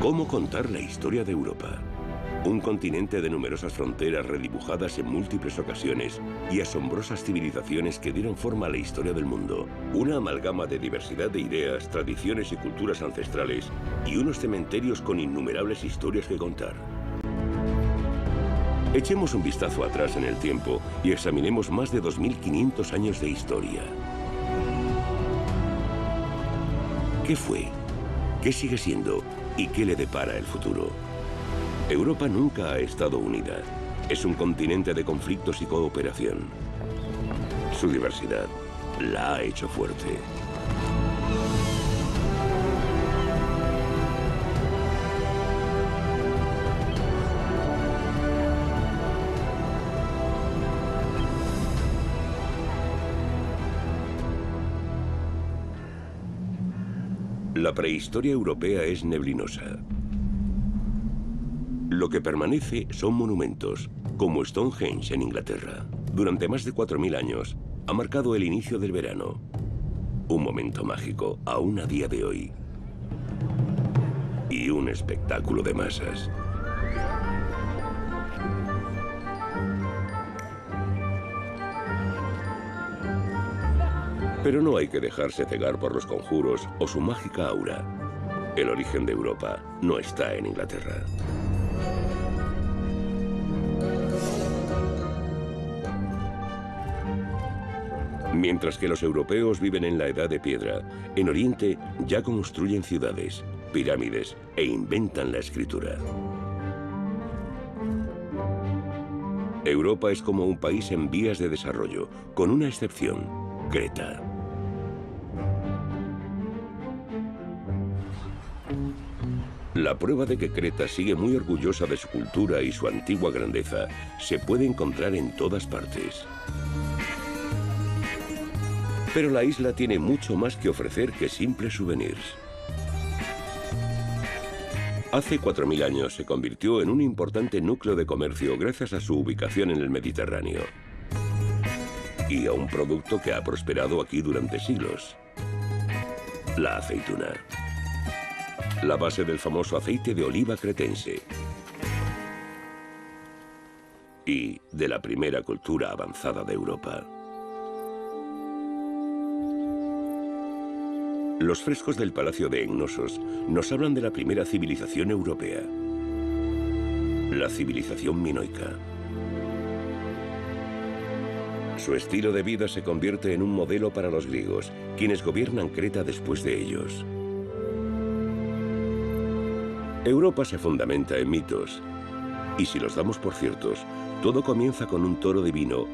¿Cómo contar la historia de Europa? Un continente de numerosas fronteras redibujadas en múltiples ocasiones y asombrosas civilizaciones que dieron forma a la historia del mundo. Una amalgama de diversidad de ideas, tradiciones y culturas ancestrales y unos cementerios con innumerables historias que contar. Echemos un vistazo atrás en el tiempo y examinemos más de 2500 años de historia. ¿Qué fue? ¿Qué sigue siendo? ¿Y qué le depara el futuro? Europa nunca ha estado unida. Es un continente de conflictos y cooperación. Su diversidad la ha hecho fuerte. La prehistoria europea es neblinosa. Lo que permanece son monumentos, como Stonehenge en Inglaterra. Durante más de 4000 años, ha marcado el inicio del verano. Un momento mágico, aún a día de hoy. Y un espectáculo de masas. Pero no hay que dejarse cegar por los conjuros o su mágica aura. El origen de Europa no está en Inglaterra. Mientras que los europeos viven en la Edad de Piedra, en Oriente ya construyen ciudades, pirámides e inventan la escritura. Europa es como un país en vías de desarrollo, con una excepción, Creta. La prueba de que Creta sigue muy orgullosa de su cultura y su antigua grandeza se puede encontrar en todas partes. Pero la isla tiene mucho más que ofrecer que simples souvenirs. Hace 4000 años se convirtió en un importante núcleo de comercio gracias a su ubicación en el Mediterráneo. Y a un producto que ha prosperado aquí durante siglos: la aceituna. La base del famoso aceite de oliva cretense. Y de la primera cultura avanzada de Europa. Los frescos del Palacio de Cnossos nos hablan de la primera civilización europea, la civilización minoica. Su estilo de vida se convierte en un modelo para los griegos, quienes gobiernan Creta después de ellos. Europa se fundamenta en mitos, y si los damos por ciertos, todo comienza con un toro divino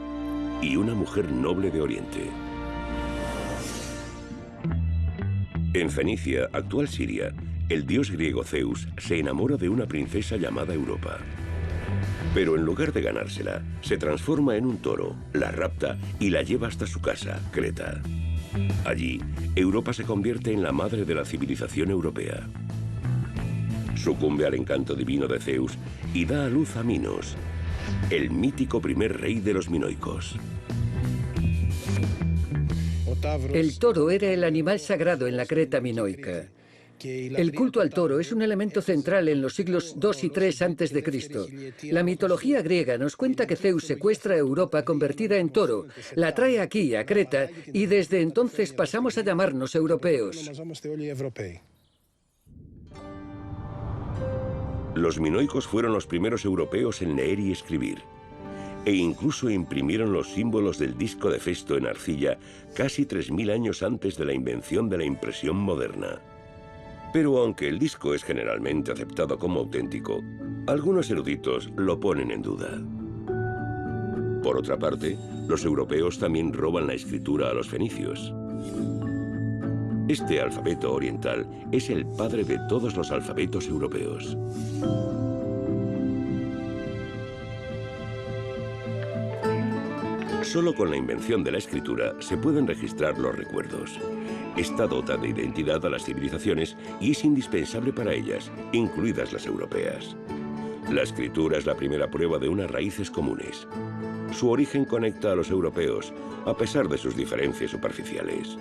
y una mujer noble de Oriente. En Fenicia, actual Siria, el dios griego Zeus se enamora de una princesa llamada Europa. Pero en lugar de ganársela, se transforma en un toro, la rapta y la lleva hasta su casa, Creta. Allí, Europa se convierte en la madre de la civilización europea. Sucumbe al encanto divino de Zeus y da a luz a Minos, el mítico primer rey de los minoicos. El toro era el animal sagrado en la Creta minoica. El culto al toro es un elemento central en los siglos II y III a.C. La mitología griega nos cuenta que Zeus secuestra a Europa convertida en toro, la trae aquí, a Creta, y desde entonces pasamos a llamarnos europeos. Los minoicos fueron los primeros europeos en leer y escribir. E incluso imprimieron los símbolos del disco de Festo en arcilla casi 3000 años antes de la invención de la impresión moderna. Pero aunque el disco es generalmente aceptado como auténtico, algunos eruditos lo ponen en duda. Por otra parte, los europeos también roban la escritura a los fenicios. Este alfabeto oriental es el padre de todos los alfabetos europeos. Solo con la invención de la escritura se pueden registrar los recuerdos. Esta dota de identidad a las civilizaciones y es indispensable para ellas, incluidas las europeas. La escritura es la primera prueba de unas raíces comunes. Su origen conecta a los europeos, a pesar de sus diferencias superficiales.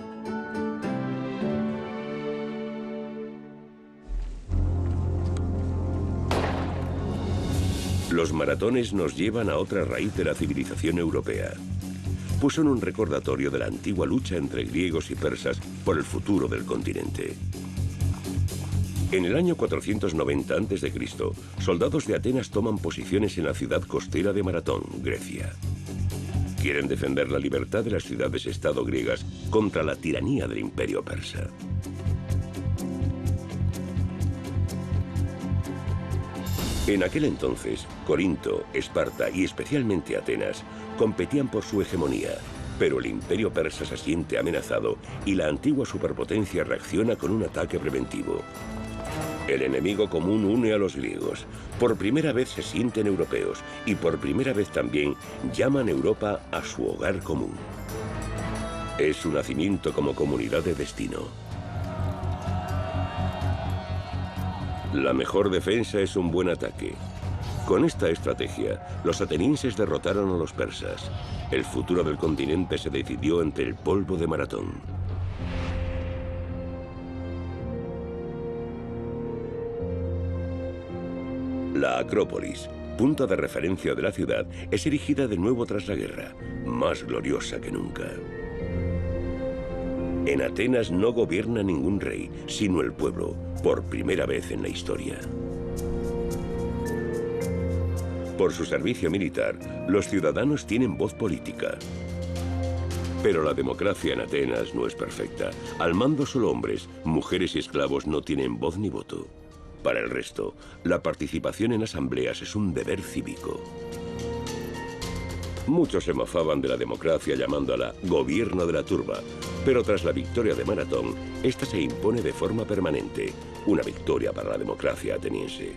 Los maratones nos llevan a otra raíz de la civilización europea, pues son un recordatorio de la antigua lucha entre griegos y persas por el futuro del continente. En el año 490 a.C., soldados de Atenas toman posiciones en la ciudad costera de Maratón, Grecia. Quieren defender la libertad de las ciudades-estado griegas contra la tiranía del imperio persa. En aquel entonces, Corinto, Esparta y especialmente Atenas competían por su hegemonía, pero el imperio persa se siente amenazado y la antigua superpotencia reacciona con un ataque preventivo. El enemigo común une a los griegos. Por primera vez se sienten europeos y por primera vez también llaman Europa a su hogar común. Es su nacimiento como comunidad de destino. La mejor defensa es un buen ataque. Con esta estrategia, los atenienses derrotaron a los persas. El futuro del continente se decidió entre el polvo de Maratón. La Acrópolis, punto de referencia de la ciudad, es erigida de nuevo tras la guerra, más gloriosa que nunca. En Atenas no gobierna ningún rey, sino el pueblo, por primera vez en la historia. Por su servicio militar, los ciudadanos tienen voz política. Pero la democracia en Atenas no es perfecta. Al mando solo hombres, mujeres y esclavos no tienen voz ni voto. Para el resto, la participación en asambleas es un deber cívico. Muchos se mofaban de la democracia llamándola gobierno de la turba, pero tras la victoria de Maratón, esta se impone de forma permanente, una victoria para la democracia ateniense.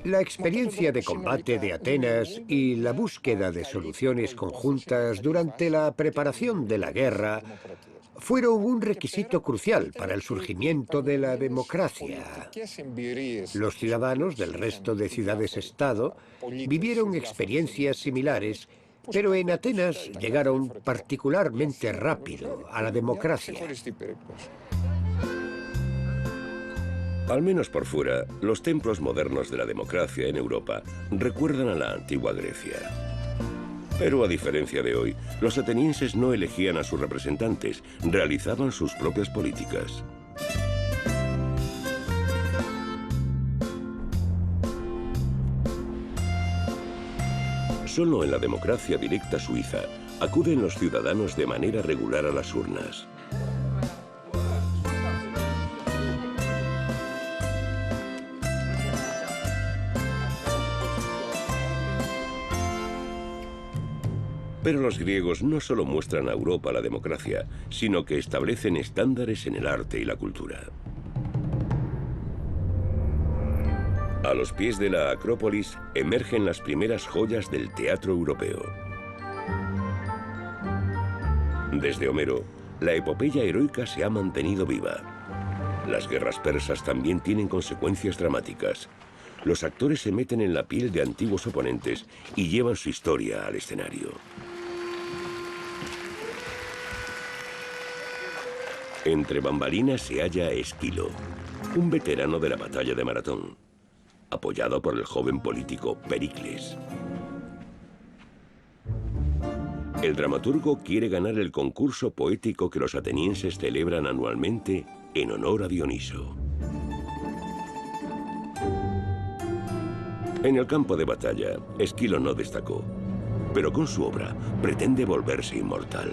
La experiencia de combate de Atenas y la búsqueda de soluciones conjuntas durante la preparación de la guerra fueron un requisito crucial para el surgimiento de la democracia. Los ciudadanos del resto de ciudades-estado vivieron experiencias similares, pero en Atenas llegaron particularmente rápido a la democracia. Al menos por fuera, los templos modernos de la democracia en Europa recuerdan a la antigua Grecia. Pero a diferencia de hoy, los atenienses no elegían a sus representantes, realizaban sus propias políticas. Solo en la democracia directa suiza acuden los ciudadanos de manera regular a las urnas. Pero los griegos no solo muestran a Europa la democracia, sino que establecen estándares en el arte y la cultura. A los pies de la Acrópolis emergen las primeras joyas del teatro europeo. Desde Homero, la epopeya heroica se ha mantenido viva. Las guerras persas también tienen consecuencias dramáticas. Los actores se meten en la piel de antiguos oponentes y llevan su historia al escenario. Entre bambalinas se halla Esquilo, un veterano de la batalla de Maratón, apoyado por el joven político Pericles. El dramaturgo quiere ganar el concurso poético que los atenienses celebran anualmente en honor a Dioniso. En el campo de batalla, Esquilo no destacó, pero con su obra pretende volverse inmortal.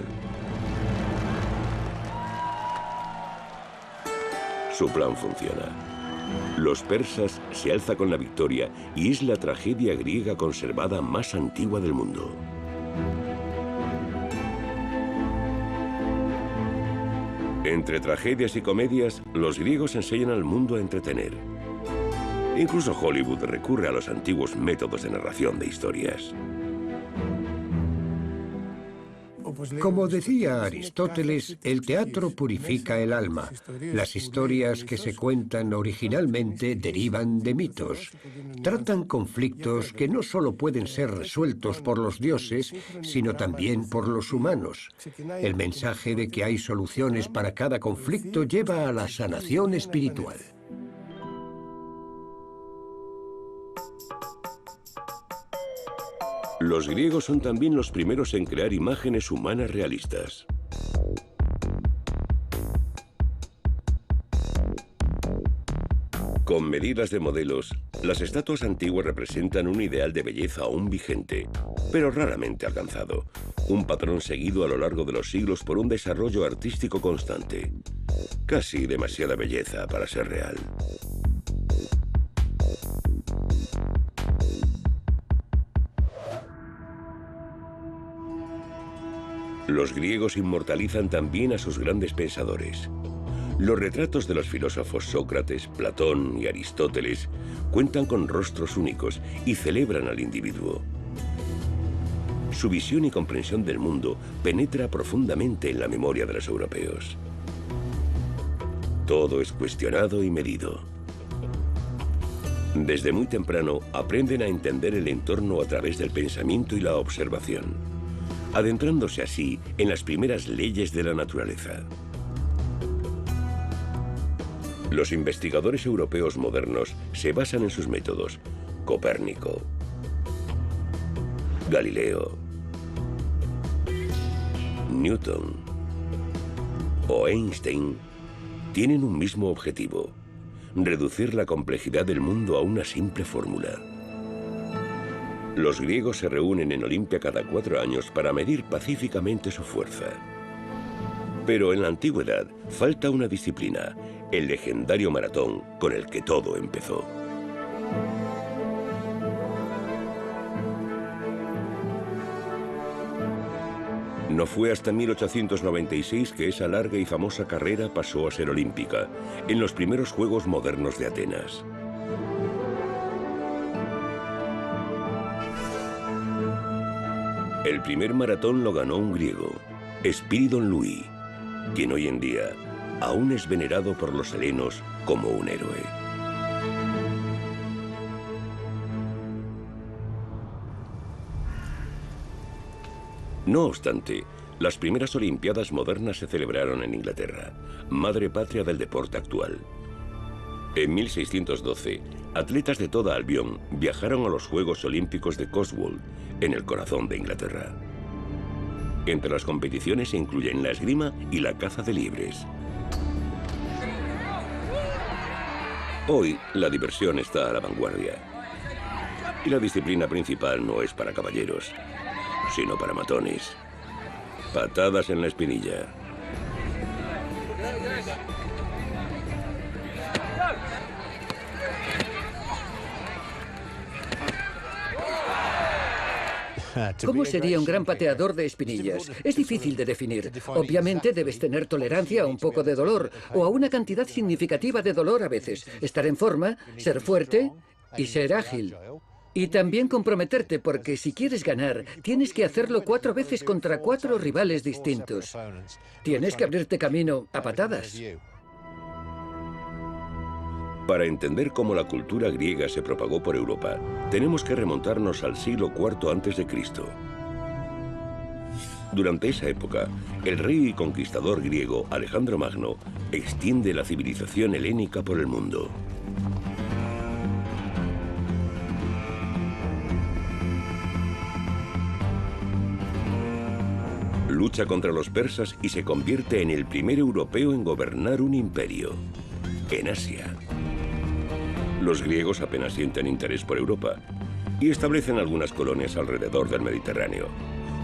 Su plan funciona. Los persas se alza con la victoria y es la tragedia griega conservada más antigua del mundo. Entre tragedias y comedias, los griegos enseñan al mundo a entretener. Incluso Hollywood recurre a los antiguos métodos de narración de historias. Como decía Aristóteles, el teatro purifica el alma. Las historias que se cuentan originalmente derivan de mitos. Tratan conflictos que no solo pueden ser resueltos por los dioses, sino también por los humanos. El mensaje de que hay soluciones para cada conflicto lleva a la sanación espiritual. Los griegos son también los primeros en crear imágenes humanas realistas. Con medidas de modelos, las estatuas antiguas representan un ideal de belleza aún vigente, pero raramente alcanzado. Un patrón seguido a lo largo de los siglos por un desarrollo artístico constante. Casi demasiada belleza para ser real. Los griegos inmortalizan también a sus grandes pensadores. Los retratos de los filósofos Sócrates, Platón y Aristóteles cuentan con rostros únicos y celebran al individuo. Su visión y comprensión del mundo penetra profundamente en la memoria de los europeos. Todo es cuestionado y medido. Desde muy temprano aprenden a entender el entorno a través del pensamiento y la observación, adentrándose así en las primeras leyes de la naturaleza. Los investigadores europeos modernos se basan en sus métodos. Copérnico, Galileo, Newton o Einstein tienen un mismo objetivo: reducir la complejidad del mundo a una simple fórmula. Los griegos se reúnen en Olimpia cada 4 años para medir pacíficamente su fuerza. Pero en la antigüedad falta una disciplina: el legendario maratón con el que todo empezó. No fue hasta 1896 que esa larga y famosa carrera pasó a ser olímpica, en los primeros Juegos Modernos de Atenas. El primer maratón lo ganó un griego, Espíridon Luis, quien hoy en día aún es venerado por los helenos como un héroe. No obstante, las primeras Olimpiadas modernas se celebraron en Inglaterra, madre patria del deporte actual. En 1612, atletas de toda Albión viajaron a los Juegos Olímpicos de Cotswold, en el corazón de Inglaterra. Entre las competiciones se incluyen la esgrima y la caza de liebres. Hoy, la diversión está a la vanguardia. Y la disciplina principal no es para caballeros, sino para matones. Patadas en la espinilla. ¿Cómo sería un gran pateador de espinillas? Es difícil de definir. Obviamente debes tener tolerancia a un poco de dolor o a una cantidad significativa de dolor a veces. Estar en forma, ser fuerte y ser ágil. Y también comprometerte, porque si quieres ganar, tienes que hacerlo 4 veces contra 4 rivales distintos. Tienes que abrirte camino a patadas. Para entender cómo la cultura griega se propagó por Europa, tenemos que remontarnos al siglo IV a.C. Durante esa época, el rey y conquistador griego Alejandro Magno extiende la civilización helénica por el mundo. Lucha contra los persas y se convierte en el primer europeo en gobernar un imperio, en Asia. Los griegos apenas sienten interés por Europa y establecen algunas colonias alrededor del Mediterráneo.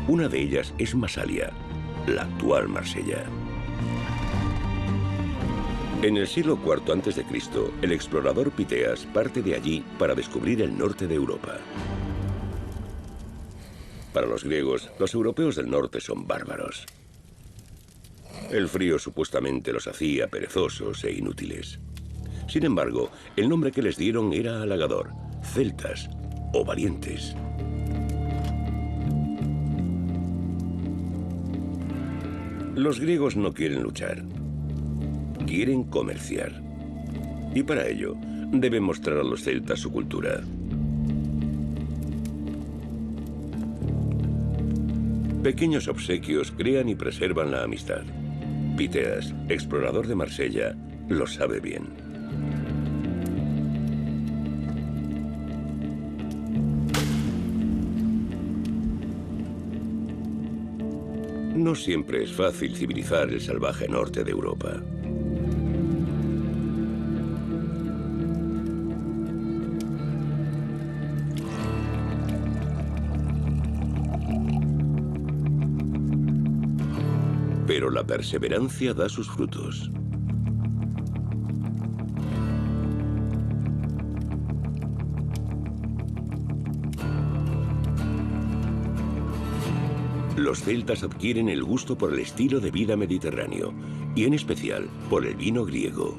Una de ellas es Masalia, la actual Marsella. En el siglo IV a.C., el explorador Piteas parte de allí para descubrir el norte de Europa. Para los griegos, los europeos del norte son bárbaros. El frío supuestamente los hacía perezosos e inútiles. Sin embargo, el nombre que les dieron era halagador: celtas o valientes. Los griegos no quieren luchar, quieren comerciar. Y para ello, deben mostrar a los celtas su cultura. Pequeños obsequios crean y preservan la amistad. Piteas, explorador de Marsella, lo sabe bien. No siempre es fácil civilizar el salvaje norte de Europa. Pero la perseverancia da sus frutos. Los celtas adquieren el gusto por el estilo de vida mediterráneo, y en especial por el vino griego.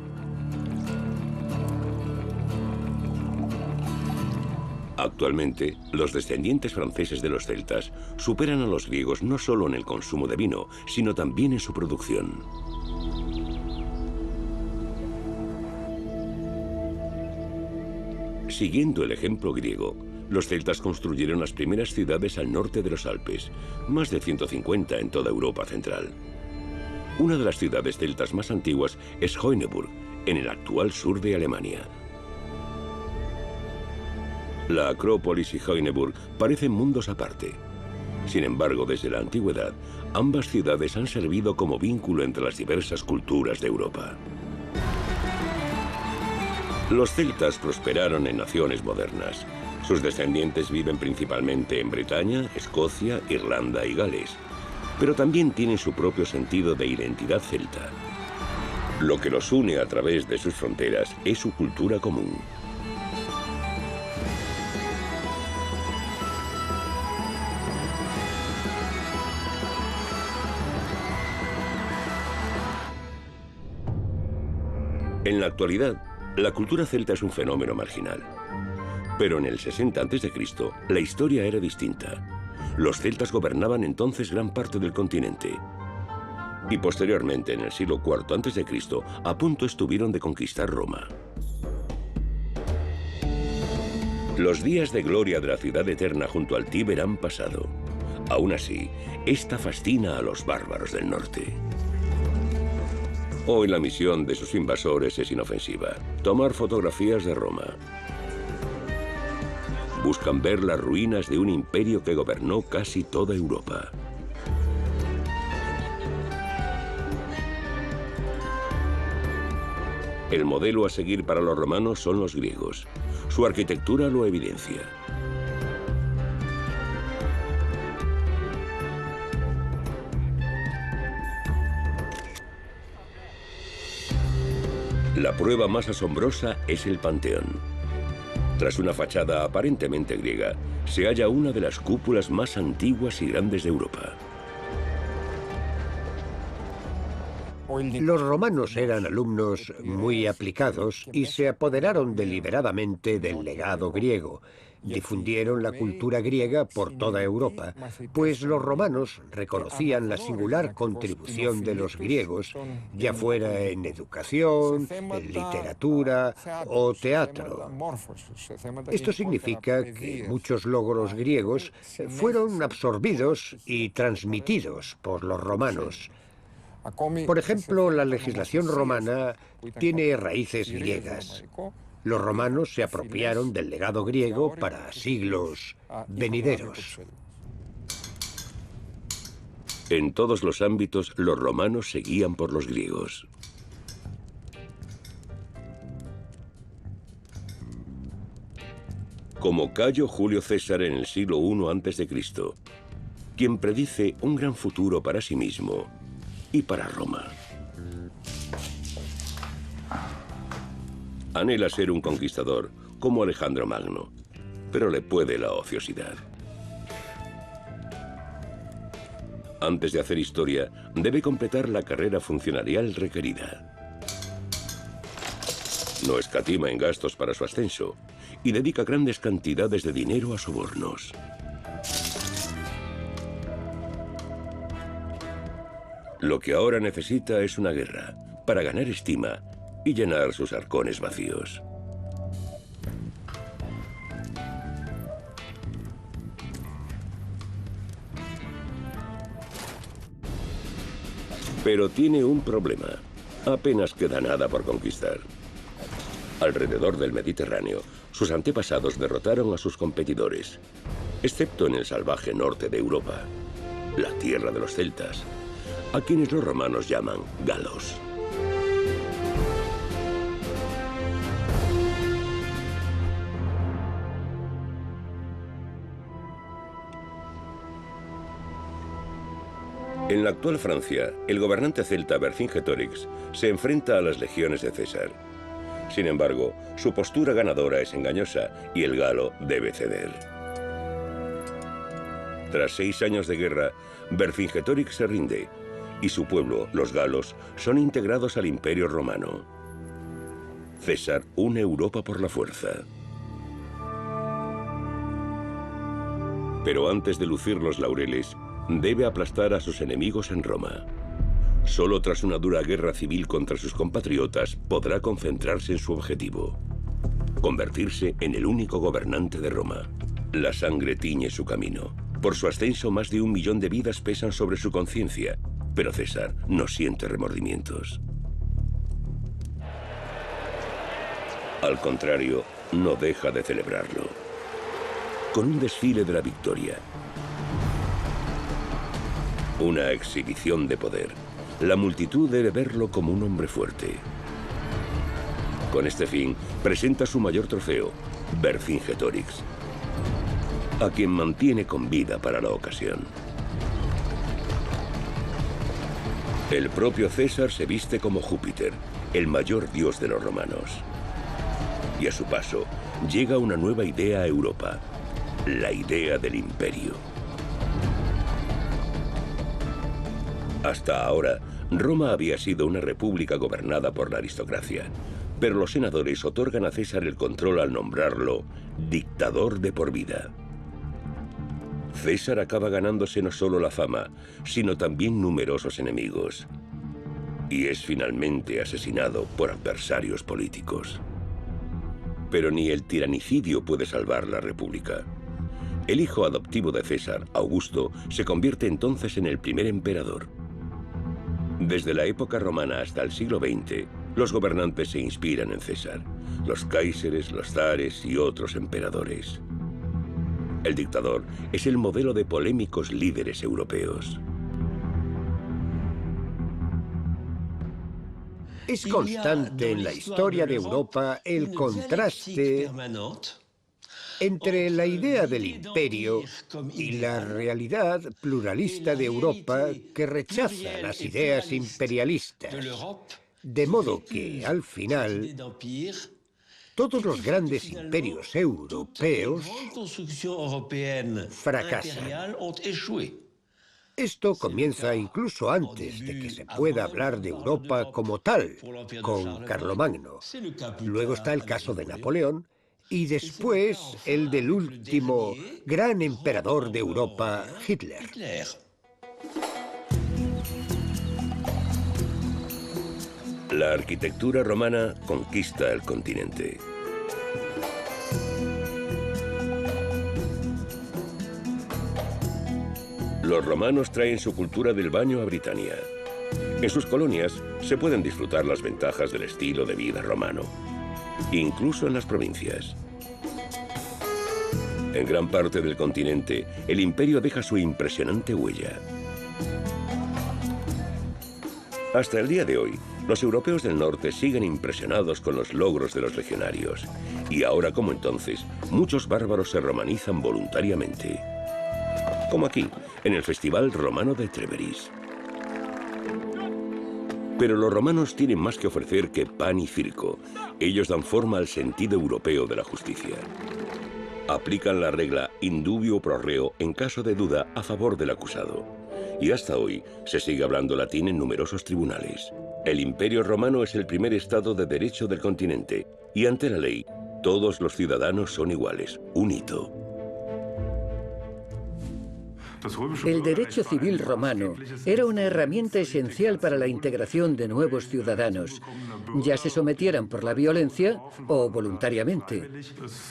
Actualmente, los descendientes franceses de los celtas superan a los griegos no solo en el consumo de vino, sino también en su producción. Siguiendo el ejemplo griego, los celtas construyeron las primeras ciudades al norte de los Alpes, más de 150 en toda Europa central. Una de las ciudades celtas más antiguas es Hoeneburg, en el actual sur de Alemania. La Acrópolis y Hoeneburg parecen mundos aparte. Sin embargo, desde la antigüedad, ambas ciudades han servido como vínculo entre las diversas culturas de Europa. Los celtas prosperaron en naciones modernas. Sus descendientes viven principalmente en Bretaña, Escocia, Irlanda y Gales, pero también tienen su propio sentido de identidad celta. Lo que los une a través de sus fronteras es su cultura común. En la actualidad, la cultura celta es un fenómeno marginal. Pero en el 60 a.C., la historia era distinta. Los celtas gobernaban entonces gran parte del continente. Y posteriormente, en el siglo IV a.C., a punto estuvieron de conquistar Roma. Los días de gloria de la ciudad eterna junto al Tíber han pasado. Aún así, esta fascina a los bárbaros del norte. Hoy la misión de sus invasores es inofensiva: tomar fotografías de Roma. Buscan ver las ruinas de un imperio que gobernó casi toda Europa. El modelo a seguir para los romanos son los griegos. Su arquitectura lo evidencia. La prueba más asombrosa es el Panteón. Tras una fachada aparentemente griega, se halla una de las cúpulas más antiguas y grandes de Europa. Los romanos eran alumnos muy aplicados y se apoderaron deliberadamente del legado griego. Difundieron la cultura griega por toda Europa, pues los romanos reconocían la singular contribución de los griegos, ya fuera en educación, en literatura o teatro. Esto significa que muchos logros griegos fueron absorbidos y transmitidos por los romanos. Por ejemplo, la legislación romana tiene raíces griegas. Los romanos se apropiaron del legado griego para siglos venideros. En todos los ámbitos, los romanos seguían por los griegos. Como Cayo Julio César en el siglo I a.C., quien predice un gran futuro para sí mismo y para Roma. Anhela ser un conquistador, como Alejandro Magno, pero le puede la ociosidad. Antes de hacer historia, debe completar la carrera funcionarial requerida. No escatima en gastos para su ascenso y dedica grandes cantidades de dinero a sobornos. Lo que ahora necesita es una guerra para ganar estima y llenar sus arcones vacíos. Pero tiene un problema. Apenas queda nada por conquistar. Alrededor del Mediterráneo, sus antepasados derrotaron a sus competidores, excepto en el salvaje norte de Europa. la tierra de los celtas, a quienes los romanos llaman galos. En la actual Francia, el gobernante celta Vercingetorix se enfrenta a las legiones de César. Sin embargo, su postura ganadora es engañosa y el galo debe ceder. Tras 6 años de guerra, Vercingetorix se rinde y su pueblo, los galos, son integrados al Imperio Romano. César une Europa por la fuerza. Pero antes de lucir los laureles, debe aplastar a sus enemigos en Roma. Solo tras una dura guerra civil contra sus compatriotas podrá concentrarse en su objetivo: convertirse en el único gobernante de Roma. La sangre tiñe su camino. Por su ascenso, más de 1 millón de vidas pesan sobre su conciencia, pero César no siente remordimientos. Al contrario, no deja de celebrarlo con un desfile de la victoria. Una exhibición de poder. La multitud debe verlo como un hombre fuerte. Con este fin, presenta su mayor trofeo, Vercingetorix, a quien mantiene con vida para la ocasión. El propio César se viste como Júpiter, el mayor dios de los romanos. Y a su paso, llega una nueva idea a Europa, la idea del imperio. Hasta ahora, Roma había sido una república gobernada por la aristocracia, pero los senadores otorgan a César el control al nombrarlo dictador de por vida. César acaba ganándose no solo la fama, sino también numerosos enemigos, y es finalmente asesinado por adversarios políticos. Pero ni el tiranicidio puede salvar la república. El hijo adoptivo de César, Augusto, se convierte entonces en el primer emperador. Desde la época romana hasta el siglo XX, los gobernantes se inspiran en César, los cáiseres, los zares y otros emperadores. El dictador es el modelo de polémicos líderes europeos. Es constante en la historia de Europa el contraste entre la idea del imperio y la realidad pluralista de Europa que rechaza las ideas imperialistas. De modo que, al final, todos los grandes imperios europeos fracasan. Esto comienza incluso antes de que se pueda hablar de Europa como tal, con Carlomagno. Luego está el caso de Napoleón, y después el del último gran emperador de Europa, Hitler. La arquitectura romana conquista el continente. Los romanos traen su cultura del baño a Britania. En sus colonias se pueden disfrutar las ventajas del estilo de vida romano, incluso en las provincias. En gran parte del continente, el imperio deja su impresionante huella. Hasta el día de hoy, los europeos del norte siguen impresionados con los logros de los legionarios. Y ahora, como entonces, muchos bárbaros se romanizan voluntariamente. Como aquí, en el Festival Romano de Treveris. Pero los romanos tienen más que ofrecer que pan y circo. Ellos dan forma al sentido europeo de la justicia. Aplican la regla in dubio pro reo en caso de duda a favor del acusado. Y hasta hoy se sigue hablando latín en numerosos tribunales. El Imperio Romano es el primer estado de derecho del continente y ante la ley todos los ciudadanos son iguales, un hito. El derecho civil romano era una herramienta esencial para la integración de nuevos ciudadanos, ya se sometieran por la violencia o voluntariamente.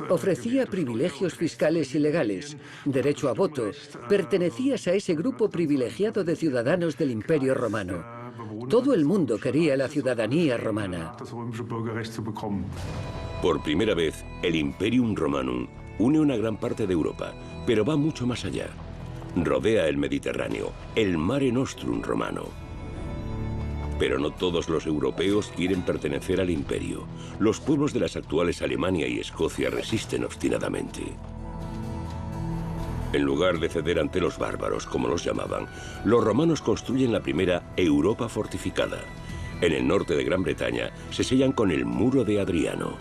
Ofrecía privilegios fiscales y legales, derecho a voto. Pertenecías a ese grupo privilegiado de ciudadanos del Imperio Romano. Todo el mundo quería la ciudadanía romana. Por primera vez, el Imperium Romanum une una gran parte de Europa, pero va mucho más allá. rodea el Mediterráneo, el Mare Nostrum romano. Pero no todos los europeos quieren pertenecer al imperio. Los pueblos de las actuales Alemania y Escocia resisten obstinadamente. En lugar de ceder ante los bárbaros, como los llamaban, los romanos construyen la primera Europa fortificada. En el norte de Gran Bretaña se sellan con el Muro de Adriano.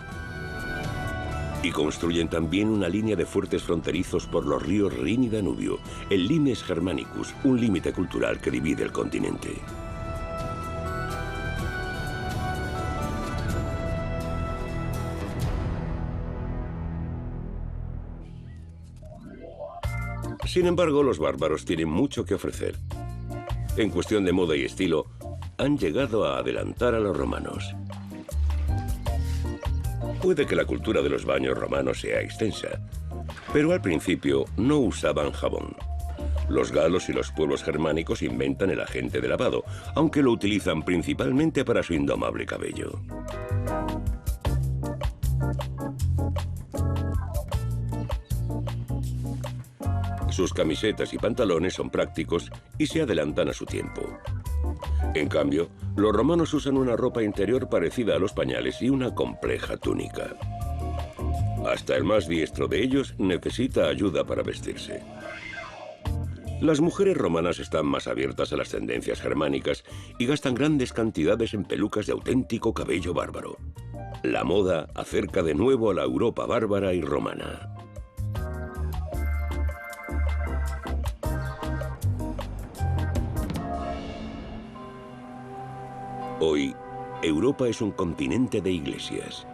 Y construyen también una línea de fuertes fronterizos por los ríos Rin y Danubio, el Limes Germanicus, un límite cultural que divide el continente. Sin embargo, los bárbaros tienen mucho que ofrecer. En cuestión de moda y estilo, han llegado a adelantar a los romanos. Puede que la cultura de los baños romanos sea extensa, pero al principio no usaban jabón. Los galos y los pueblos germánicos inventan el agente de lavado, aunque lo utilizan principalmente para su indomable cabello. Sus camisetas y pantalones son prácticos y se adelantan a su tiempo. En cambio, los romanos usan una ropa interior parecida a los pañales y una compleja túnica. Hasta el más diestro de ellos necesita ayuda para vestirse. Las mujeres romanas están más abiertas a las tendencias germánicas y gastan grandes cantidades en pelucas de auténtico cabello bárbaro. La moda acerca de nuevo a la Europa bárbara y romana. Hoy, Europa es un continente de iglesias.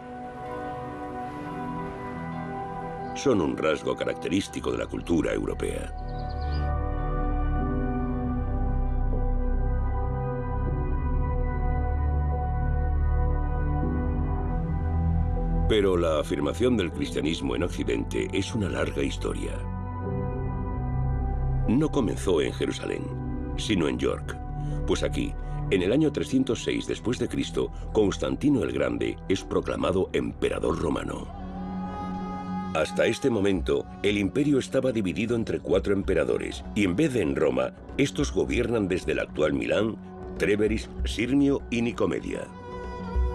Son un rasgo característico de la cultura europea. Pero la afirmación del cristianismo en Occidente es una larga historia. No comenzó en Jerusalén, sino en York, pues aquí, en el año 306 después de Cristo, Constantino el Grande es proclamado emperador romano. Hasta este momento, el imperio estaba dividido entre 4 emperadores, y en vez de en Roma, estos gobiernan desde el actual Milán, Tréveris, Sirmio y Nicomedia.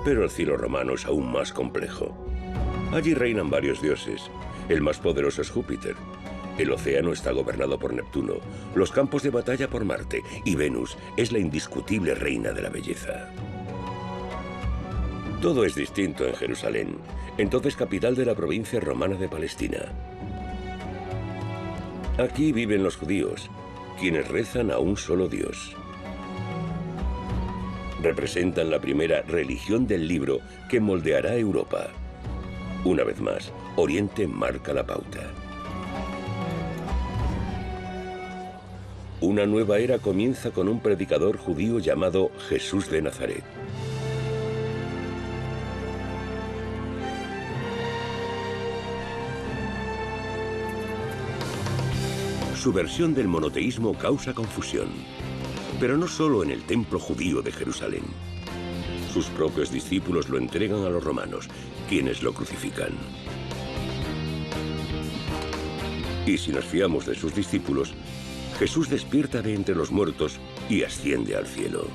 Pero el cielo romano es aún más complejo. Allí reinan varios dioses. El más poderoso es Júpiter. El océano está gobernado por Neptuno, los campos de batalla por Marte, y Venus es la indiscutible reina de la belleza. Todo es distinto en Jerusalén, entonces capital de la provincia romana de Palestina. Aquí viven los judíos, quienes rezan a un solo Dios. Representan la primera religión del libro que moldeará Europa. Una vez más, Oriente marca la pauta. Una nueva era comienza con un predicador judío llamado Jesús de Nazaret. Su versión del monoteísmo causa confusión, pero no solo en el templo judío de Jerusalén. Sus propios discípulos lo entregan a los romanos, quienes lo crucifican. Y si nos fiamos de sus discípulos, Jesús despierta de entre los muertos y asciende al cielo.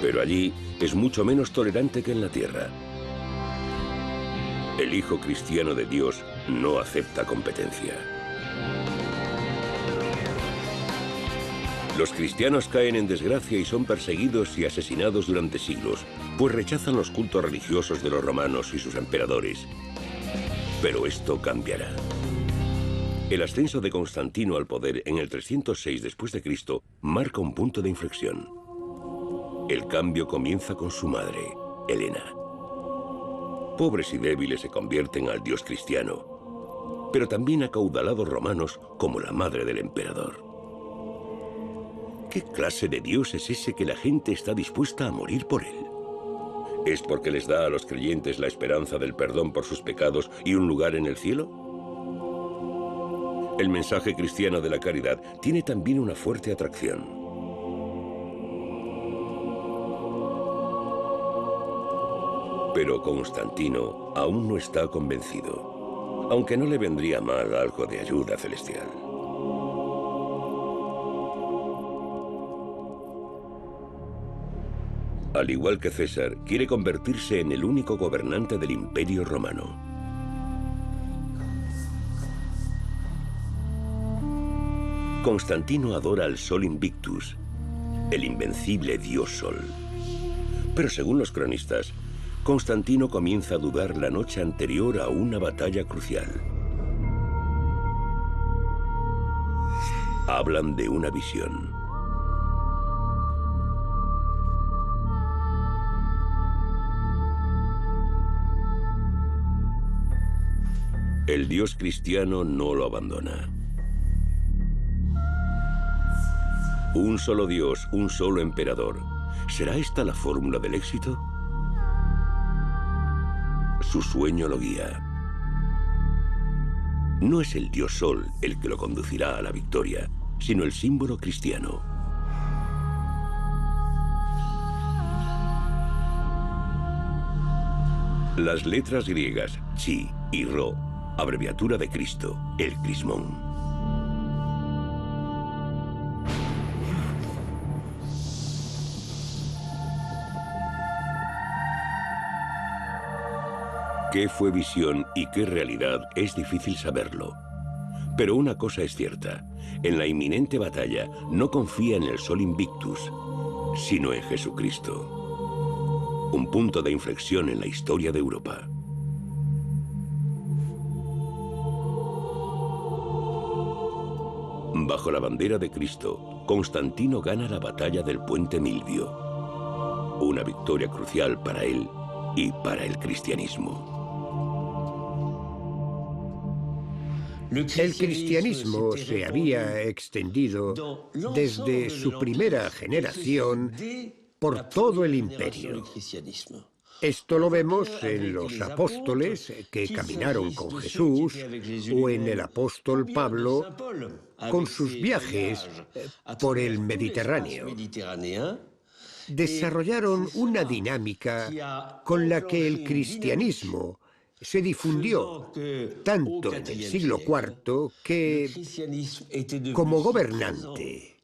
Pero allí es mucho menos tolerante que en la tierra. El Hijo cristiano de Dios no acepta competencia. Los cristianos caen en desgracia y son perseguidos y asesinados durante siglos, pues rechazan los cultos religiosos de los romanos y sus emperadores. Pero esto cambiará. El ascenso de Constantino al poder en el 306 después de Cristo marca un punto de inflexión. El cambio comienza con su madre, Helena. Pobres y débiles se convierten al dios cristiano, pero también acaudalados romanos como la madre del emperador. ¿Qué clase de Dios es ese que la gente está dispuesta a morir por él? ¿Es porque les da a los creyentes la esperanza del perdón por sus pecados y un lugar en el cielo? El mensaje cristiano de la caridad tiene también una fuerte atracción. Pero Constantino aún no está convencido, aunque no le vendría mal algo de ayuda celestial. Al igual que César, quiere convertirse en el único gobernante del Imperio Romano. Constantino adora al Sol Invictus, el invencible dios Sol. Pero según los cronistas, Constantino comienza a dudar la noche anterior a una batalla crucial. Hablan de una visión. El dios cristiano no lo abandona. Un solo dios, un solo emperador. ¿Será esta la fórmula del éxito? Su sueño lo guía. No es el dios Sol el que lo conducirá a la victoria, sino el símbolo cristiano. Las letras griegas Chi y Rho, abreviatura de Cristo, el crismón. ¿Qué fue visión y qué realidad? Es difícil saberlo. Pero una cosa es cierta. En la inminente batalla no confía en el Sol Invictus, sino en Jesucristo. Un punto de inflexión en la historia de Europa. Bajo la bandera de Cristo, Constantino gana la batalla del Puente Milvio. Una victoria crucial para él y para el cristianismo. El cristianismo se había extendido desde su primera generación por todo el imperio. Esto lo vemos en los apóstoles que caminaron con Jesús o en el apóstol Pablo con sus viajes por el Mediterráneo. Desarrollaron una dinámica con la que el cristianismo se difundió tanto en el siglo IV que, como gobernante,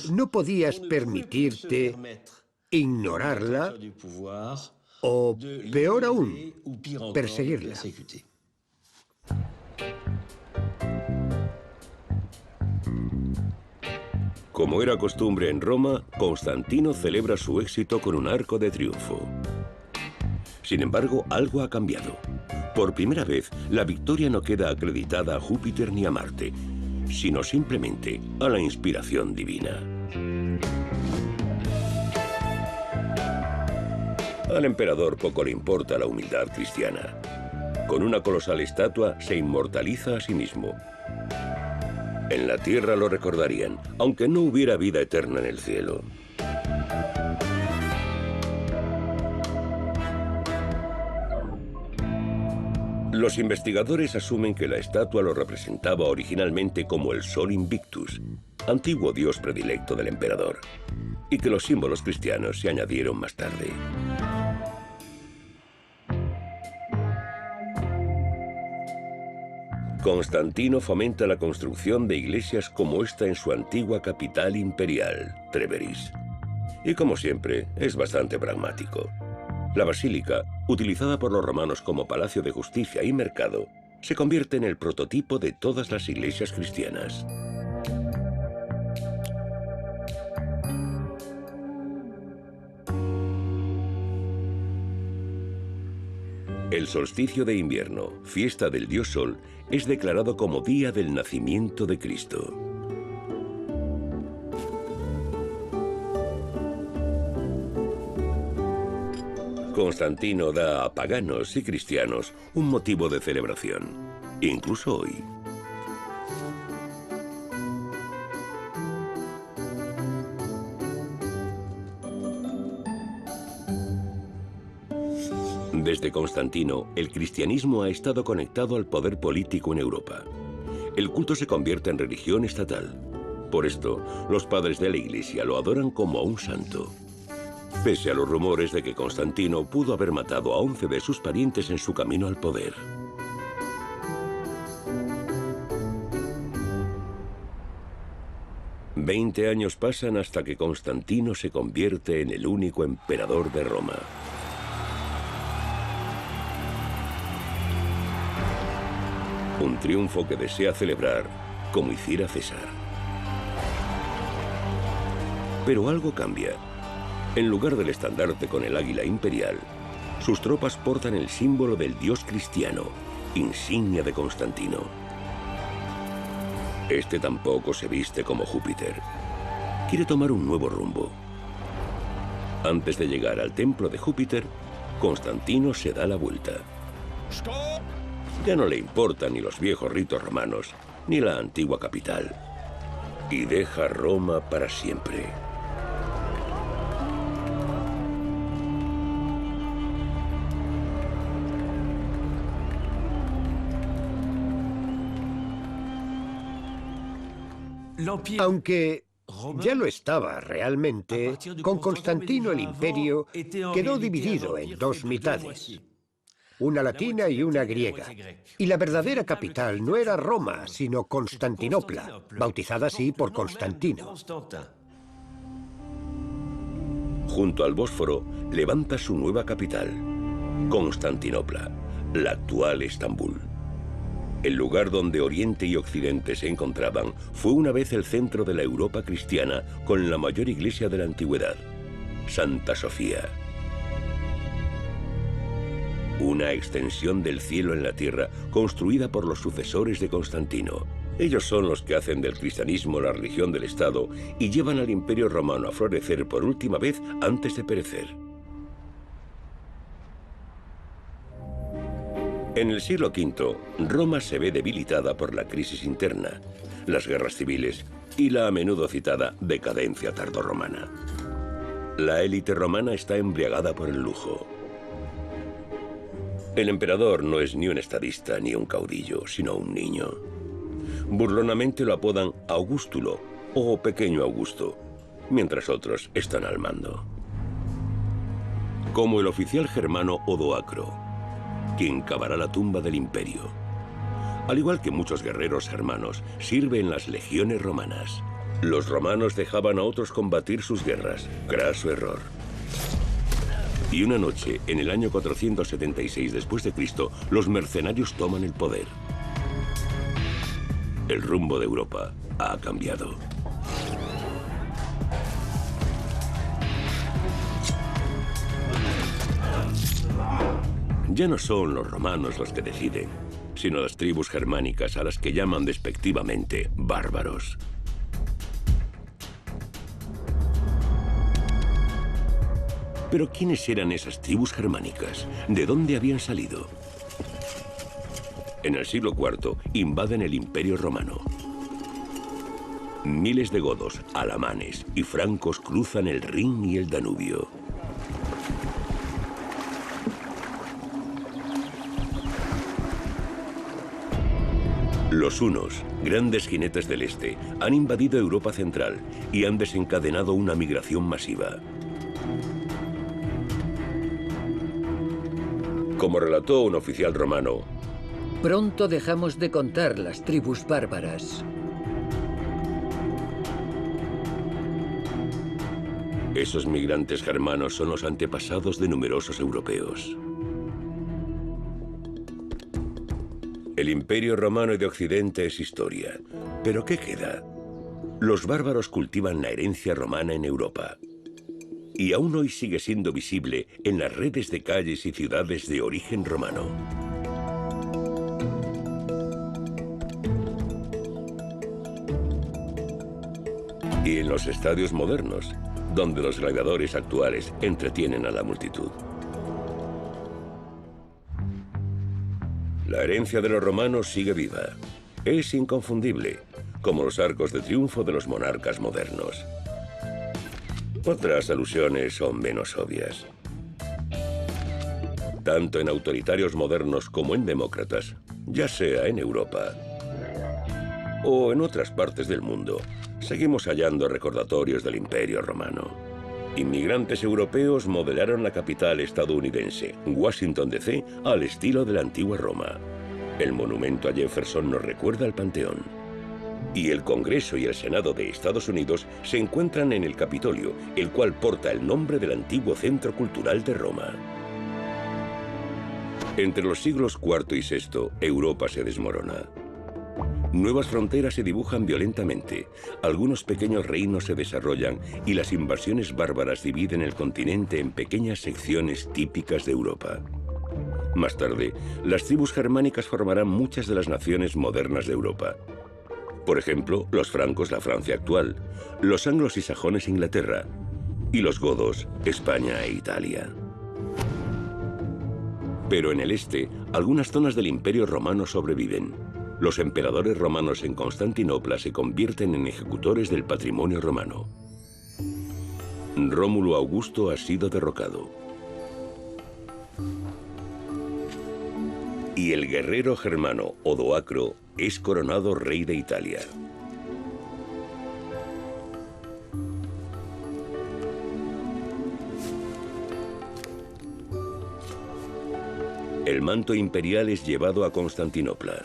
no podías permitirte ignorarla o, peor aún, perseguirla. Como era costumbre en Roma, Constantino celebra su éxito con un arco de triunfo. Sin embargo, algo ha cambiado. Por primera vez, la victoria no queda acreditada a Júpiter ni a Marte, sino simplemente a la inspiración divina. Al emperador poco le importa la humildad cristiana. Con una colosal estatua se inmortaliza a sí mismo. En la tierra lo recordarían, aunque no hubiera vida eterna en el cielo. Los investigadores asumen que la estatua lo representaba originalmente como el Sol Invictus, antiguo dios predilecto del emperador, y que los símbolos cristianos se añadieron más tarde. Constantino fomenta la construcción de iglesias como esta en su antigua capital imperial, Treveris. Y como siempre, es bastante pragmático. La basílica, utilizada por los romanos como palacio de justicia y mercado, se convierte en el prototipo de todas las iglesias cristianas. El solsticio de invierno, fiesta del dios Sol, es declarado como día del nacimiento de Cristo. Constantino da a paganos y cristianos un motivo de celebración, incluso hoy. Desde Constantino, el cristianismo ha estado conectado al poder político en Europa. El culto se convierte en religión estatal. Por esto, los padres de la Iglesia lo adoran como a un santo. Pese a los rumores de que Constantino pudo haber matado a 11 de sus parientes en su camino al poder. 20 años pasan hasta que Constantino se convierte en el único emperador de Roma. Un triunfo que desea celebrar como hiciera César. Pero algo cambia. En lugar del estandarte con el águila imperial, sus tropas portan el símbolo del dios cristiano, insignia de Constantino. Este tampoco se viste como Júpiter. Quiere tomar un nuevo rumbo. Antes de llegar al templo de Júpiter, Constantino se da la vuelta. Ya no le importan ni los viejos ritos romanos, ni la antigua capital. Y deja Roma para siempre. Aunque ya lo estaba realmente, con Constantino el imperio quedó dividido en dos mitades, una latina y una griega. Y la verdadera capital no era Roma, sino Constantinopla, bautizada así por Constantino. Junto al Bósforo levanta su nueva capital, Constantinopla, la actual Estambul. El lugar donde Oriente y Occidente se encontraban fue una vez el centro de la Europa cristiana con la mayor iglesia de la antigüedad, Santa Sofía. Una extensión del cielo en la tierra construida por los sucesores de Constantino. Ellos son los que hacen del cristianismo la religión del Estado y llevan al Imperio Romano a florecer por última vez antes de perecer. En el siglo V, Roma se ve debilitada por la crisis interna, las guerras civiles y la a menudo citada decadencia tardorromana. La élite romana está embriagada por el lujo. El emperador no es ni un estadista ni un caudillo, sino un niño. Burlonamente lo apodan Augustulo o Pequeño Augusto, mientras otros están al mando. Como el oficial germano Odoacro, quien cavará la tumba del imperio. Al igual que muchos guerreros germanos, sirve en las legiones romanas. Los romanos dejaban a otros combatir sus guerras. Graso error. Y una noche, en el año 476 después de Cristo, los mercenarios toman el poder. El rumbo de Europa ha cambiado. Ya no son los romanos los que deciden, sino las tribus germánicas a las que llaman despectivamente bárbaros. Pero ¿quiénes eran esas tribus germánicas? ¿De dónde habían salido? En el siglo IV invaden el Imperio Romano. Miles de godos, alamanes y francos cruzan el Rin y el Danubio. Los hunos, grandes jinetes del este, han invadido Europa central y han desencadenado una migración masiva. Como relató un oficial romano, pronto dejamos de contar las tribus bárbaras. Esos migrantes germanos son los antepasados de numerosos europeos. El Imperio Romano y de Occidente es historia. ¿Pero qué queda? Los bárbaros cultivan la herencia romana en Europa. Y aún hoy sigue siendo visible en las redes de calles y ciudades de origen romano. Y en los estadios modernos, donde los gladiadores actuales entretienen a la multitud. La herencia de los romanos sigue viva. Es inconfundible, como los arcos de triunfo de los monarcas modernos. Otras alusiones son menos obvias. Tanto en autoritarios modernos como en demócratas, ya sea en Europa o en otras partes del mundo, seguimos hallando recordatorios del Imperio Romano. Inmigrantes europeos modelaron la capital estadounidense, Washington DC, al estilo de la antigua Roma. El monumento a Jefferson nos recuerda al Panteón. Y el Congreso y el Senado de Estados Unidos se encuentran en el Capitolio, el cual porta el nombre del antiguo centro cultural de Roma. Entre los siglos IV y VI, Europa se desmorona. Nuevas fronteras se dibujan violentamente, algunos pequeños reinos se desarrollan y las invasiones bárbaras dividen el continente en pequeñas secciones típicas de Europa. Más tarde, las tribus germánicas formarán muchas de las naciones modernas de Europa. Por ejemplo, los francos, la Francia actual, los anglos y sajones, Inglaterra, y los godos, España e Italia. Pero en el este, algunas zonas del Imperio Romano sobreviven. Los emperadores romanos en Constantinopla se convierten en ejecutores del patrimonio romano. Rómulo Augusto ha sido derrocado. Y el guerrero germano Odoacro es coronado rey de Italia. El manto imperial es llevado a Constantinopla.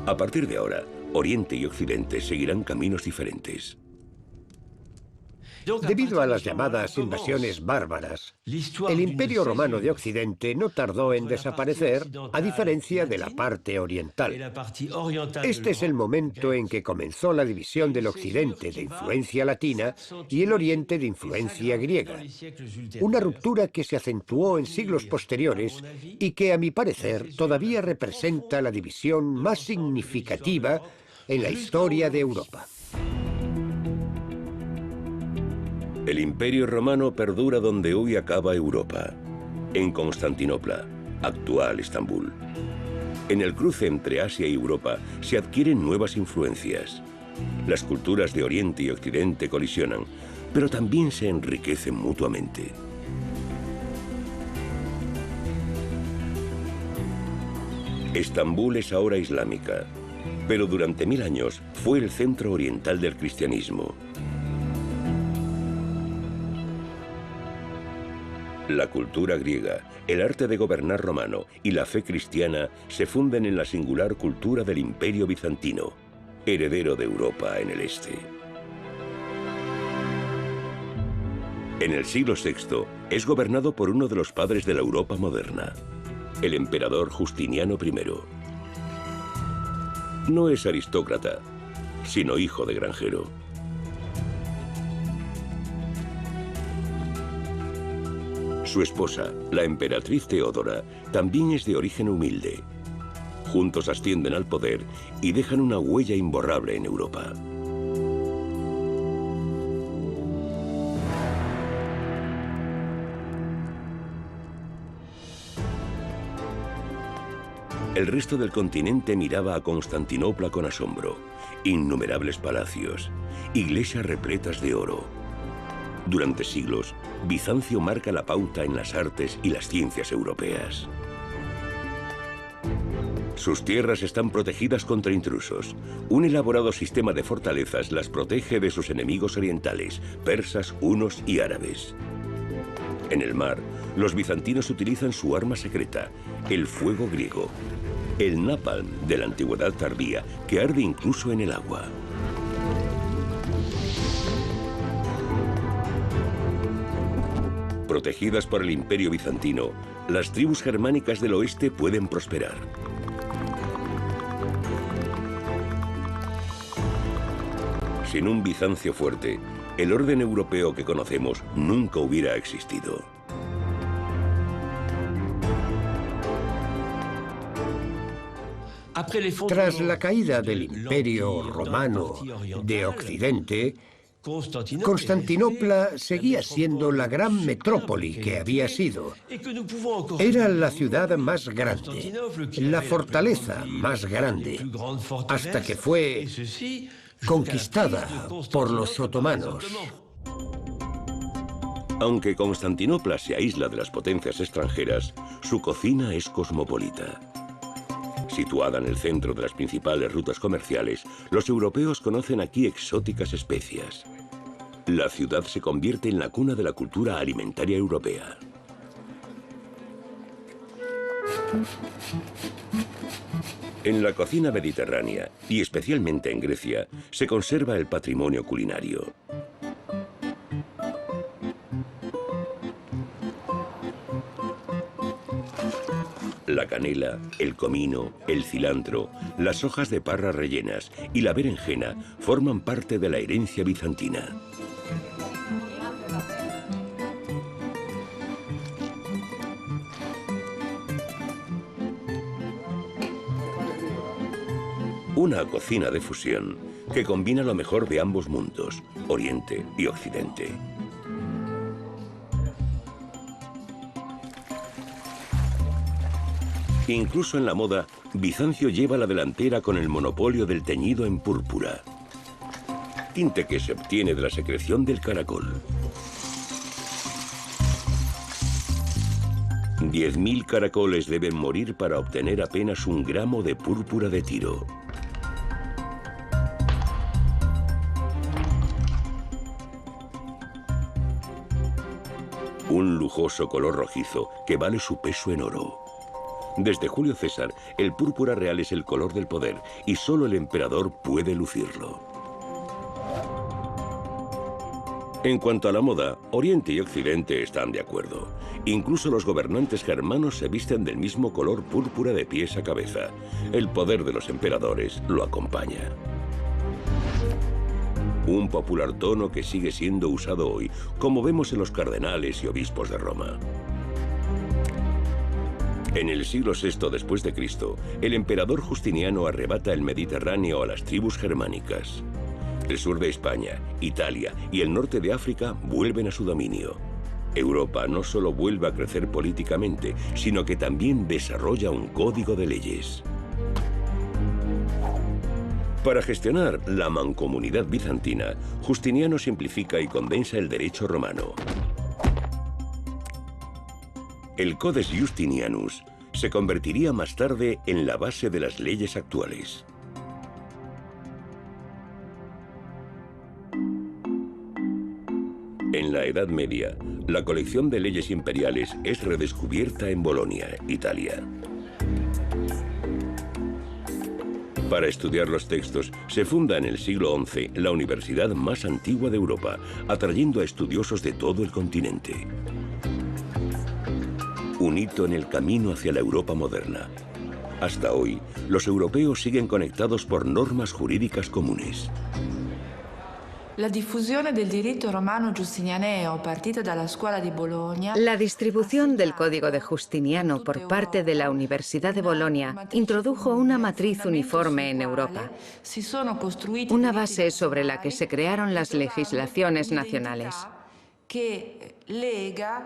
A partir de ahora, Oriente y Occidente seguirán caminos diferentes. Debido a las llamadas invasiones bárbaras, el Imperio Romano de Occidente no tardó en desaparecer, a diferencia de la parte oriental. Este es el momento en que comenzó la división del Occidente de influencia latina y el Oriente de influencia griega. Una ruptura que se acentuó en siglos posteriores y que, a mi parecer, todavía representa la división más significativa en la historia de Europa. El Imperio Romano perdura donde hoy acaba Europa, en Constantinopla, actual Estambul. En el cruce entre Asia y Europa se adquieren nuevas influencias. Las culturas de Oriente y Occidente colisionan, pero también se enriquecen mutuamente. Estambul es ahora islámica, pero durante 1000 años fue el centro oriental del cristianismo. La cultura griega, el arte de gobernar romano y la fe cristiana se funden en la singular cultura del Imperio bizantino, heredero de Europa en el este. En el siglo VI es gobernado por uno de los padres de la Europa moderna, el emperador Justiniano I. No es aristócrata, sino hijo de granjero. Su esposa, la emperatriz Teodora, también es de origen humilde. Juntos ascienden al poder y dejan una huella imborrable en Europa. El resto del continente miraba a Constantinopla con asombro. Innumerables palacios, iglesias repletas de oro. Durante siglos, Bizancio marca la pauta en las artes y las ciencias europeas. Sus tierras están protegidas contra intrusos. Un elaborado sistema de fortalezas las protege de sus enemigos orientales, persas, hunos y árabes. En el mar, los bizantinos utilizan su arma secreta, el fuego griego, el napalm de la antigüedad tardía, que arde incluso en el agua. Protegidas por el Imperio bizantino, las tribus germánicas del oeste pueden prosperar. Sin un Bizancio fuerte, el orden europeo que conocemos nunca hubiera existido. Tras la caída del Imperio Romano de Occidente, Constantinopla seguía siendo la gran metrópoli que había sido. Era la ciudad más grande, la fortaleza más grande, hasta que fue conquistada por los otomanos. Aunque Constantinopla se aísla de las potencias extranjeras, su cocina es cosmopolita. Situada en el centro de las principales rutas comerciales, los europeos conocen aquí exóticas especias. La ciudad se convierte en la cuna de la cultura alimentaria europea. En la cocina mediterránea, y especialmente en Grecia, se conserva el patrimonio culinario. La canela, el comino, el cilantro, las hojas de parra rellenas y la berenjena forman parte de la herencia bizantina. Una cocina de fusión que combina lo mejor de ambos mundos, Oriente y Occidente. Incluso en la moda, Bizancio lleva la delantera con el monopolio del teñido en púrpura, tinte que se obtiene de la secreción del caracol. 10.000 caracoles deben morir para obtener apenas 1 gramo de púrpura de Tiro. Un lujoso color rojizo que vale su peso en oro. Desde Julio César, el púrpura real es el color del poder y solo el emperador puede lucirlo. En cuanto a la moda, Oriente y Occidente están de acuerdo. Incluso los gobernantes germanos se visten del mismo color púrpura de pies a cabeza. El poder de los emperadores lo acompaña. Un popular tono que sigue siendo usado hoy, como vemos en los cardenales y obispos de Roma. En el siglo VI después de Cristo, el emperador Justiniano arrebata el Mediterráneo a las tribus germánicas. El sur de España, Italia y el norte de África vuelven a su dominio. Europa no solo vuelve a crecer políticamente, sino que también desarrolla un código de leyes. Para gestionar la mancomunidad bizantina, Justiniano simplifica y condensa el derecho romano. El Codex Justinianus se convertiría más tarde en la base de las leyes actuales. En la Edad Media, la colección de leyes imperiales es redescubierta en Bolonia, Italia. Para estudiar los textos, se funda en el siglo XI la universidad más antigua de Europa, atrayendo a estudiosos de todo el continente. Un hito en el camino hacia la Europa moderna. Hasta hoy, los europeos siguen conectados por normas jurídicas comunes. La difusione del diritto romano giustinianeo partita dalla scuola di Bologna. La distribución del Código de Justiniano por parte de la Universidad de Bolonia introdujo una matriz uniforme en Europa, una base sobre la que se crearon las legislaciones nacionales.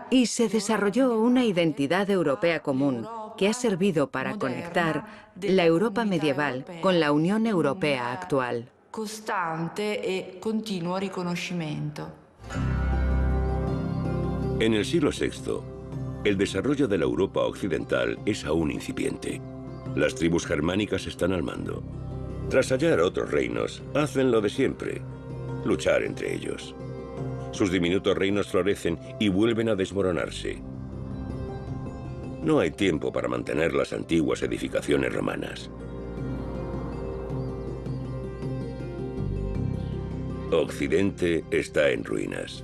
Y se desarrolló una identidad europea común que ha servido para conectar la Europa medieval con la Unión Europea actual. Constante e continuo riconoscimento. En el siglo VI, el desarrollo de la Europa occidental es aún incipiente. Las tribus germánicas están al mando. Tras hallar otros reinos, hacen lo de siempre, luchar entre ellos. Sus diminutos reinos florecen y vuelven a desmoronarse. No hay tiempo para mantener las antiguas edificaciones romanas. Occidente está en ruinas.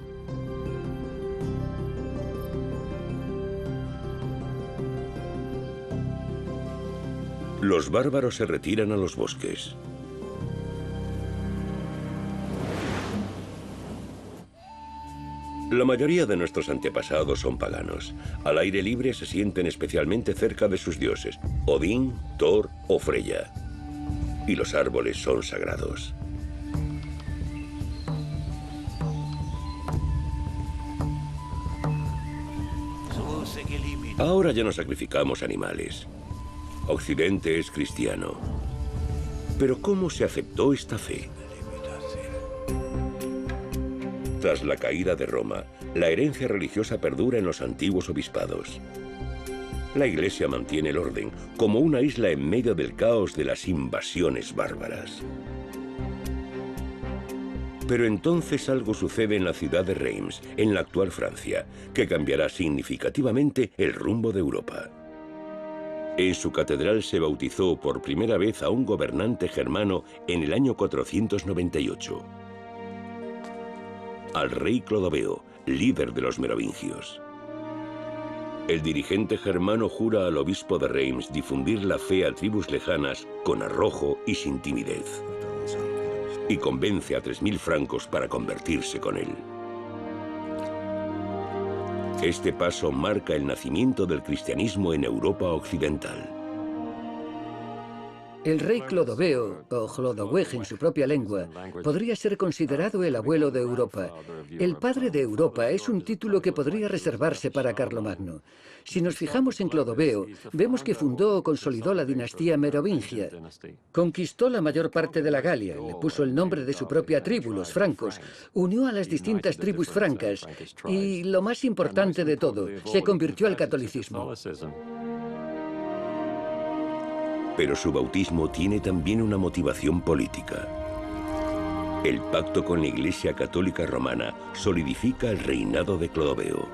Los bárbaros se retiran a los bosques. La mayoría de nuestros antepasados son paganos. Al aire libre se sienten especialmente cerca de sus dioses, Odín, Thor o Freya. Y los árboles son sagrados. Ahora ya no sacrificamos animales. Occidente es cristiano. Pero ¿cómo se aceptó esta fe? Tras la caída de Roma, la herencia religiosa perdura en los antiguos obispados. La Iglesia mantiene el orden, como una isla en medio del caos de las invasiones bárbaras. Pero entonces algo sucede en la ciudad de Reims, en la actual Francia, que cambiará significativamente el rumbo de Europa. En su catedral se bautizó por primera vez a un gobernante germano en el año 498, al rey Clodoveo, líder de los merovingios. El dirigente germano jura al obispo de Reims difundir la fe a tribus lejanas con arrojo y sin timidez, y convence a 3000 francos para convertirse con él. Este paso marca el nacimiento del cristianismo en Europa occidental. El rey Clodoveo, o Chlodoweg en su propia lengua, podría ser considerado el abuelo de Europa. El padre de Europa es un título que podría reservarse para Carlomagno. Si nos fijamos en Clodoveo, vemos que fundó o consolidó la dinastía merovingia. Conquistó la mayor parte de la Galia, le puso el nombre de su propia tribu, los francos, unió a las distintas tribus francas y, lo más importante de todo, se convirtió al catolicismo. Pero su bautismo tiene también una motivación política. El pacto con la Iglesia Católica Romana solidifica el reinado de Clodoveo.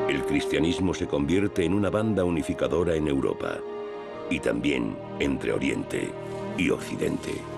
El cristianismo se convierte en una banda unificadora en Europa y también entre Oriente y Occidente.